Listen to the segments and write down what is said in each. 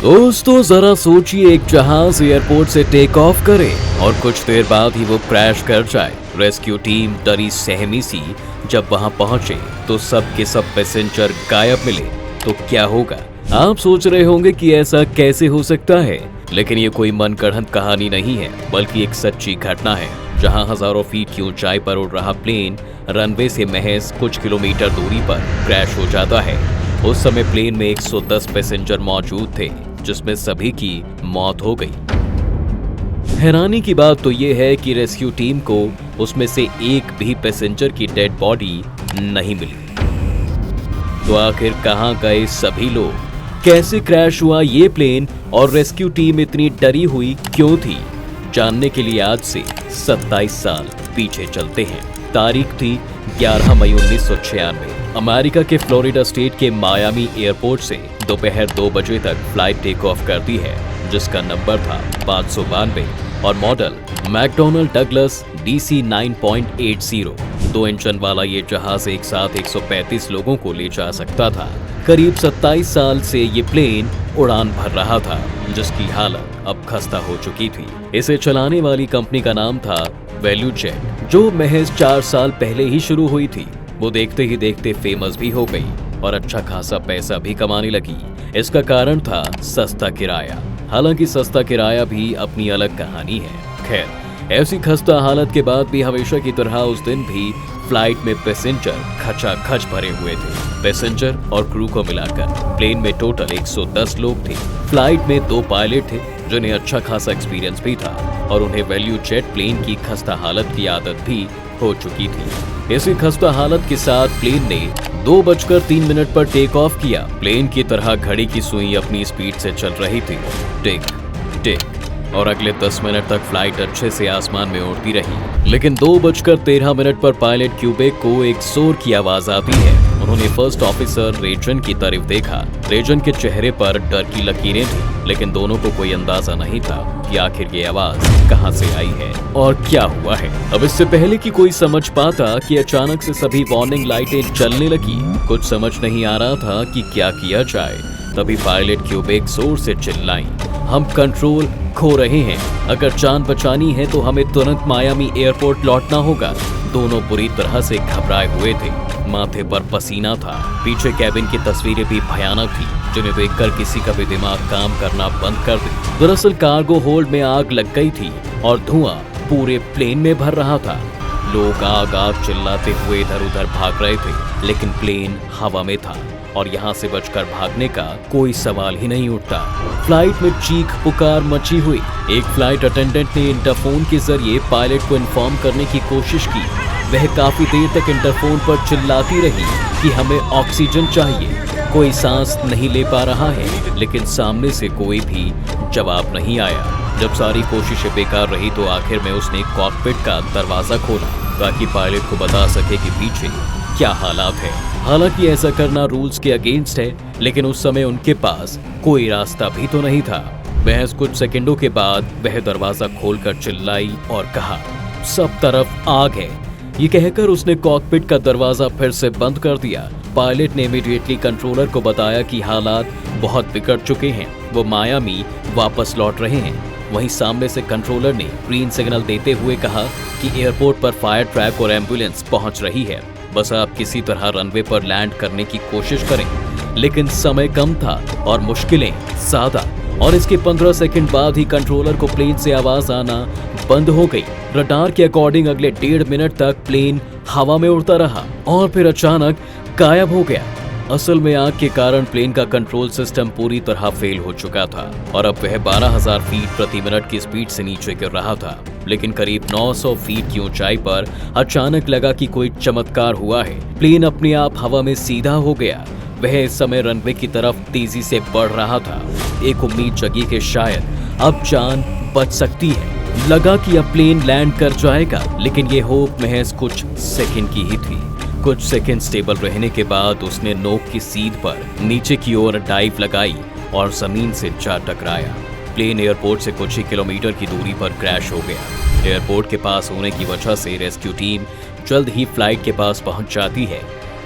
दोस्तों जरा सोचिए, एक जहाज एयरपोर्ट से टेक ऑफ करे और कुछ देर बाद ही वो क्रैश कर जाए। रेस्क्यू टीम डरी सहमी सी जब वहां पहुंचे तो सब के सब पैसेंजर गायब मिले। तो क्या होगा? आप सोच रहे होंगे कि ऐसा कैसे हो सकता है, लेकिन ये कोई मनगढ़ंत कहानी नहीं है, बल्कि एक सच्ची घटना है जहां हजारों फीट की ऊंचाई पर उड़ रहा प्लेन रनवे से महज कुछ किलोमीटर दूरी पर क्रैश हो जाता है। उस समय प्लेन में 110 पैसेंजर मौजूद थे, जिसमें सभी की मौत हो गई। हैरानी की बात तो यह है कि रेस्क्यू टीम को उसमें से एक भी पैसेंजर की डेड बॉडी नहीं मिली। तो आखिर कहां गए सभी लोग? कैसे क्रैश हुआ ये प्लेन और रेस्क्यू टीम इतनी डरी हुई क्यों थी? जानने के लिए आज से 27 साल पीछे चलते हैं। तारीख थी 11 मई 1996। अमेरिका के फ्लोरिडा स्टेट के मायामी एयरपोर्ट से दोपहर 2 बजे तक फ्लाइट टेक ऑफ करती है, जिसका नंबर था 592 और model McDonnell Douglas DC 9.80। 2 engine वाला ये जहाज एक साथ 135 लोगों को ले जा सकता था। करीब 27 साल से ये प्लेन उड़ान भर रहा था, जिसकी हालत अब खस्ता हो चुकी थी। इसे चलाने वाली कंपनी का नाम था वैल्यूजेट, जो महज 4 साल पहले ही शुरू हुई थी। वो देखते ही देखते फेमस भी हो गई और अच्छा खासा पैसा भी कमाने लगी। इसका कारण था सस्ता किराया। हालांकि सस्ता किराया भी अपनी अलग कहानी है। खैर, ऐसी खस्ता हालत के बाद भी हमेशा की तरह उस दिन भी फ्लाइट में पैसेंजर खचाखच भरे हुए थे। पैसेंजर और क्रू को मिलाकर प्लेन में टोटल 110 लोग थे। फ्लाइट में 2 पायलट थे, जिन्हें अच्छा खासा एक्सपीरियंस भी था और उन्हें वैल्यूजेट प्लेन की खस्ता हालत की आदत भी हो चुकी थी। इसी खस्ता हालत के साथ प्लेन ने 2:03 पर टेक ऑफ किया। प्लेन की तरह घड़ी की सुई अपनी स्पीड से चल रही थी, टिक टिक, और अगले 10 मिनट तक फ्लाइट अच्छे से आसमान में उड़ती रही। लेकिन 2:13 पर पायलट क्यूबेक को एक शोर की आवाज आती है। उन्होंने फर्स्ट ऑफिसर रेजन की तरफ देखा। रेजन के चेहरे पर डर की लकीरें थी, लेकिन दोनों को कोई अंदाजा नहीं था कि आखिर ये आवाज कहां से आई है और क्या हुआ है। अब इससे पहले कि कोई समझ पाता कि अचानक से सभी वार्निंग लाइटें जलने लगी। कुछ समझ नहीं आ रहा था कि क्या किया जाए। तभी पायलट क्यूबेक जोर से चिल्लाई, हम कंट्रोल खो रहे हैं। अगर जान बचानी है तो हमें तुरंत मायामी एयरपोर्ट लौटना होगा। दोनों बुरी तरह से घबराए हुए थे। माथे पर पसीना था। पीछे कैबिन की तस्वीरें भी भयानक थी, जिन्हें देखकर किसी का भी दिमाग काम करना बंद कर दे। दरअसल कार्गो होल्ड में आग लग गई थी और धुआं पूरे प्लेन में भर रहा था। लोग आग आग चिल्लाते हुए इधर उधर भाग रहे थे, लेकिन प्लेन हवा में था और यहाँ से बचकर भागने का कोई सवाल ही नहीं उठता। फ्लाइट में चीख पुकार मची हुई। एक फ्लाइट अटेंडेंट ने इंटरफोन के जरिए पायलट को इन्फॉर्म करने की कोशिश की। वह काफी देर तक इंटरफोन पर चिल्लाती रही कि हमें ऑक्सीजन चाहिए, कोई सांस नहीं ले पा रहा है, लेकिन सामने से कोई भी जवाब नहीं आया। जब सारी कोशिशें बेकार रही तो आखिर में उसने कॉकपिट का दरवाजा खोला ताकि पायलट को बता सके कि पीछे क्या हालात है। हालांकि ऐसा करना रूल्स के अगेंस्ट है, लेकिन उस समय उनके पास कोई रास्ता भी तो नहीं था। महज कुछ सेकंडों के बाद वह दरवाजा खोलकर चिल्लाई और कहा, सब तरफ आग है। ये कहकर उसने कॉकपिट का दरवाजा फिर से बंद कर दिया। पायलट ने इमीडिएटली कंट्रोलर को बताया कि हालात बहुत बिगड़ चुके हैं, वो मायामी वापस लौट रहे हैं। वहीं सामने से कंट्रोलर ने ग्रीन सिग्नल देते हुए कहा कि एयरपोर्ट पर फायर ट्रक और एम्बुलेंस पहुंच रही है, बस आप किसी तरह रनवे पर लैंड करने की कोशिश करें। लेकिन समय कम था और मुश्किलें ज्यादा, और इसके 15 सेकंड बाद ही कंट्रोलर को प्लेन से आवाज आना बंद हो गई। रडार के अकॉर्डिंग अगले 1.5 मिनट तक प्लेन हवा में उड़ता रहा और फिर अचानक गायब हो गया। असल में आग के कारण प्लेन का कंट्रोल सिस्टम पूरी तरह फेल हो चुका था और अब वह 12,000 फीट प्रति मिनट की स्पीड से नीचे गिर रहा था। लेकिन करीब 900 फीट की ऊंचाई पर अचानक लगा कि कोई चमत्कार हुआ है। प्लेन अपने आप हवा में सीधा हो गया। वह इस समय रनवे की तरफ तेजी से बढ़ रहा था। एक उम्मीद जगी कि शायद अब जान बच सकती है। लगा कि अब प्लेन लैंड कर जाएगा, लेकिन ये होप महज कुछ सेकंड की ही थी। कुछ सेकंड स्टेबल रहने के बाद उसने नोक की सीध पर नीचे की ओर डाइव लगाई और जमीन से जा टकराया। प्लेन एयरपोर्ट से कुछ ही किलोमीटर की दूरी पर क्रैश हो गया। एयरपोर्ट के पास होने की वजह से रेस्क्यू टीम जल्द ही फ्लाइट के पास पहुंच जाती है।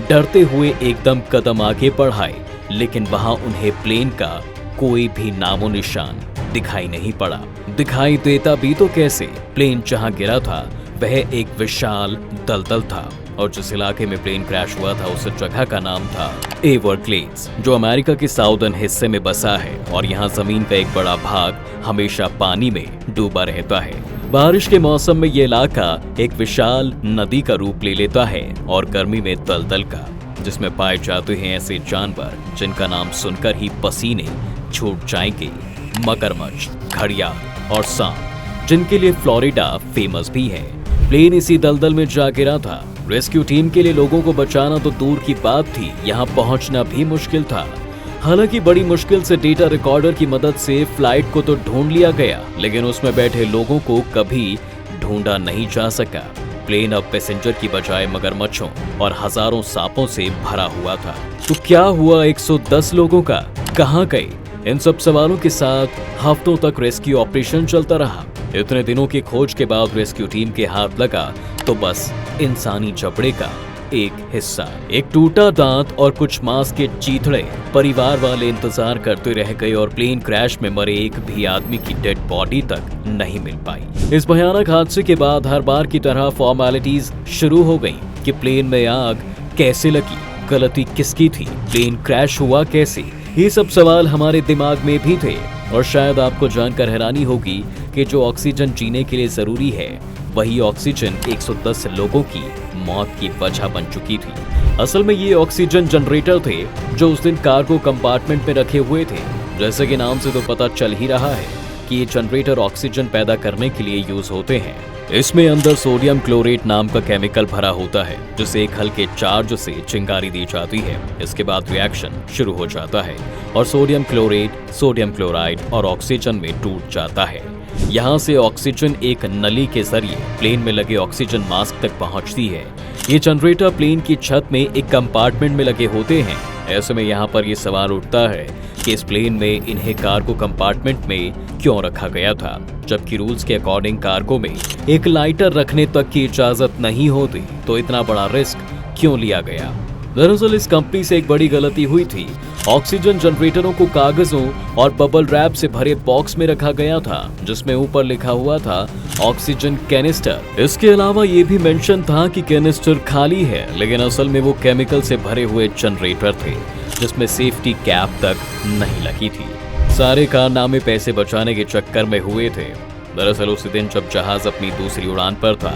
डरते हुए एकदम कदम आगे बढ़ाए, लेकिन वहां उन्हें प्लेन का कोई भी नामो निशान दिखाई नहीं पड़ा। दिखाई देता भी तो कैसे? प्लेन जहां गिरा था वह एक विशाल दलदल था और जिस इलाके में प्लेन क्रैश हुआ था उस जगह का नाम था एवरग्लेड्स, जो अमेरिका के साउदर्न हिस्से में बसा है और यहाँ जमीन का एक बड़ा भाग हमेशा पानी में डूबा रहता है। बारिश के मौसम में ये इलाका एक विशाल नदी का रूप ले लेता है और गर्मी में दलदल का, जिसमें पाए जाते हैं ऐसे जानवर जिनका नाम सुनकर ही पसीने छूट जाएंगे। मगरमच्छ, घड़ियाल और सांप, जिनके लिए फ्लोरिडा फेमस भी है। प्लेन इसी दलदल में जा गिरा था। रेस्क्यू टीम के लिए लोगों को बचाना तो दूर की बात थी, यहाँ पहुंचना भी मुश्किल था। हालांकि बड़ी मुश्किल से डेटा रिकॉर्डर की मदद से फ्लाइट को तो ढूंढ लिया गया, लेकिन उसमें बैठे लोगों को कभी ढूंढा नहीं जा सका। प्लेन अब पैसेंजर की बजाय मगरमच्छों और हजारों सांपों से भरा हुआ था। तो क्या हुआ 110 लोगों का? कहाँ गए? इन सब सवालों के साथ हफ्तों तक रेस्क्यू ऑपरेशन चलता रहा। इतने दिनों की खोज के बाद रेस्क्यू टीम के हाथ लगा तो बस इंसानी जबड़े का एक हिस्सा, एक टूटा दांत और कुछ मांस के चीथड़े। परिवार वाले इंतजार करते रह गए और प्लेन क्रैश में मरे एक भी आदमी की डेड बॉडी तक नहीं मिल पाई। इस भयानक हादसे के बाद हर बार की तरह फॉर्मेलिटीज शुरू हो गई कि प्लेन में आग कैसे लगी, गलती किसकी थी, प्लेन क्रैश हुआ कैसे। ये सब सवाल हमारे दिमाग में भी थे और शायद आपको जानकर हैरानी होगी कि जो ऑक्सीजन जीने के लिए जरूरी है वही ऑक्सीजन 110 लोगों की मौत की वजह बन चुकी थी। असल में ये ऑक्सीजन जनरेटर थे जो उस दिन कार्गो कंपार्टमेंट में रखे हुए थे। जैसे कि नाम से तो पता चल ही रहा है कि ये जनरेटर ऑक्सीजन पैदा करने के लिए यूज होते हैं। इसमें अंदर सोडियम क्लोरेट नाम का केमिकल भरा होता है जिसे एक हल्के चार्ज से चिंगारी दी जाती है। इसके बाद रिएक्शन शुरू हो जाता है और सोडियम क्लोरेट, सोडियम क्लोराइड और ऑक्सीजन में टूट जाता है। यहाँ से ऑक्सीजन एक नली के जरिए प्लेन में लगे ऑक्सीजन मास्क तक पहुँचती है। ये जनरेटर प्लेन की छत में एक कंपार्टमेंट में लगे होते हैं। ऐसे में यहाँ पर ये सवाल उठता है कि इस प्लेन में इन्हें कार्गो कंपार्टमेंट में क्यों रखा गया था, जबकि रूल्स के अकॉर्डिंग कार्गो में एक लाइटर रखने तक की इजाजत नहीं होती, तो इतना बड़ा रिस्क क्यों लिया गया? दरअसल इस कंपनी से एक बड़ी गलती हुई थी। ऑक्सीजन जनरेटरों को कागजों और बबल रैप से भरे बॉक्स में रखा गया था जिसमें ऊपर लिखा हुआ था ऑक्सीजन कैनिस्टर। इसके अलावा ये भी मेंशन था कि कैनिस्टर खाली है, लेकिन असल में वो केमिकल से भरे हुए जनरेटर थे जिसमें सेफ्टी कैप तक नहीं लगी थी। सारे कारनामे पैसे बचाने के चक्कर में हुए थे। दरअसल उसी दिन जब जहाज अपनी दूसरी उड़ान पर था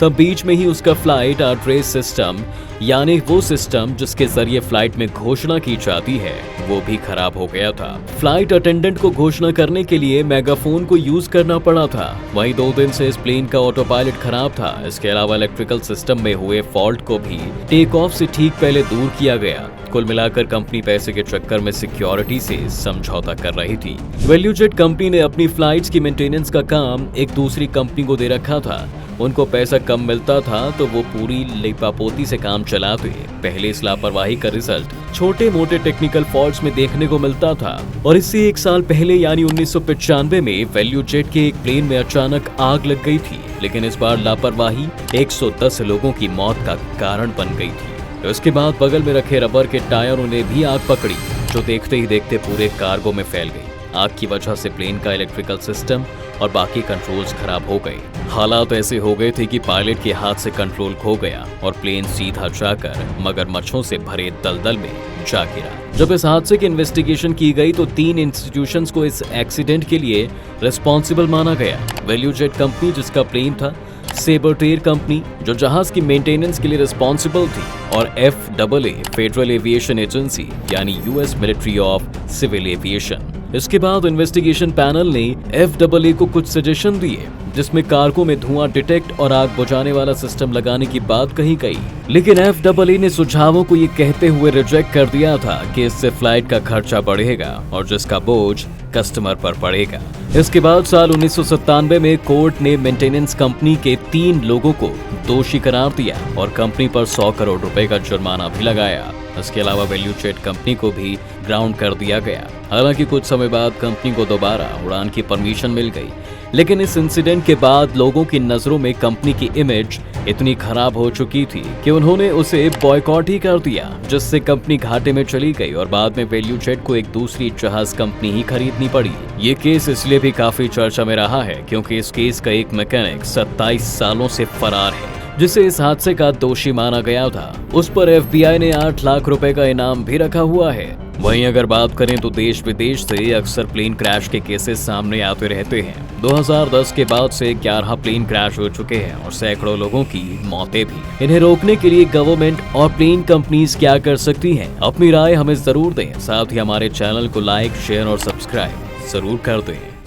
तब बीच में ही उसका फ्लाइट एड्रेस सिस्टम, यानी वो सिस्टम जिसके जरिए फ्लाइट में घोषणा की जाती है, वो भी खराब हो गया था। फ्लाइट अटेंडेंट को घोषणा करने के लिए मेगाफोन को यूज करना पड़ा था। वहीं 2 दिन से इस प्लेन का ऑटो पायलट खराब था। इसके अलावा इलेक्ट्रिकल सिस्टम में हुए फॉल्ट को भी टेक ऑफ से ठीक पहले दूर किया गया। कुल मिलाकर कंपनी पैसे के चक्कर में सिक्योरिटी से समझौता कर रही थी। वैल्यूजेट कंपनी ने अपनी फ्लाइट्स की मेंटेनेंस का काम एक दूसरी कंपनी को दे रखा था। उनको पैसा कम मिलता था तो वो पूरी लिपापोती से काम चलाते। पहले इस लापरवाही का रिजल्ट छोटे मोटे टेक्निकल फॉल्ट्स में देखने को मिलता था और इससे 1 साल पहले यानी 1995 में वैल्यूजेट के एक प्लेन में अचानक आग लग गई थी। लेकिन इस बार लापरवाही 110 लोगों की मौत का कारण बन गई थी। उसके बाद बगल में रखे रबर के टायरों ने भी आग पकड़ी जो देखते ही देखते पूरे कार्गो में फैल गई। आग की वजह से प्लेन का इलेक्ट्रिकल सिस्टम और बाकी कंट्रोल्स खराब हो गए। हालात ऐसे हो गए थे कि पायलट के हाथ से कंट्रोल खो गया और प्लेन सीधा जाकर मगरमच्छों से भरे दलदल में जा गिरा। जब इस हादसे की इन्वेस्टिगेशन की गई तो 3 इंस्टीट्यूशंस को इस एक्सीडेंट के लिए रिस्पॉन्सिबल माना गया। वैल्यूजेट कंपनी जिसका प्लेन था, सेबरटेर कंपनी जो जहाज की मेंटेनेंस के लिए रिस्पॉन्सिबल थी और FAA फेडरल एविएशन एजेंसी यानी US military of civil aviation. इसके बाद इन्वेस्टिगेशन पैनल ने FAA को कुछ सजेशन दिए जिसमें कार्गो में धुआं डिटेक्ट और आग बुझाने वाला सिस्टम लगाने की बात कही गई, लेकिन FAA ने सुझावों को ये कहते हुए रिजेक्ट कर दिया था कि इससे फ्लाइट का खर्चा बढ़ेगा और जिसका बोझ कस्टमर पर पड़ेगा। इसके बाद साल 1997 में कोर्ट ने मेंटेनेंस कंपनी के 3 लोगों को दोषी करार दिया और कंपनी पर 100 करोड़ रुपए का जुर्माना भी लगाया। इसके अलावा वैल्यूजेट कंपनी को भी ग्राउंड कर दिया गया। हालांकि कुछ समय बाद कंपनी को दोबारा उड़ान की परमिशन मिल गई, लेकिन इस इंसिडेंट के बाद लोगों की नजरों में कंपनी की इमेज इतनी खराब हो चुकी थी कि उन्होंने उसे बॉयकॉट ही कर दिया, जिससे कंपनी घाटे में चली गई और बाद में वैल्यूजेट को एक दूसरी जहाज कंपनी ही खरीदनी पड़ी। ये केस इसलिए भी काफी चर्चा में रहा है क्योंकि इस केस का एक मैकेनिक 27 सालों से फरार है, जिसे इस हादसे का दोषी माना गया था। उस पर FBI ने 8 लाख रुपए का इनाम भी रखा हुआ है। वहीं अगर बात करें तो देश विदेश से अक्सर प्लेन क्रैश के केसेस सामने आते रहते हैं। 2010 के बाद से 11 प्लेन क्रैश हो चुके हैं और सैकड़ों लोगों की मौतें भी। इन्हें रोकने के लिए गवर्नमेंट और प्लेन कंपनीज क्या कर सकती हैं? अपनी राय हमें जरूर दें। साथ ही हमारे चैनल को लाइक, शेयर और सब्सक्राइब जरूर कर दें।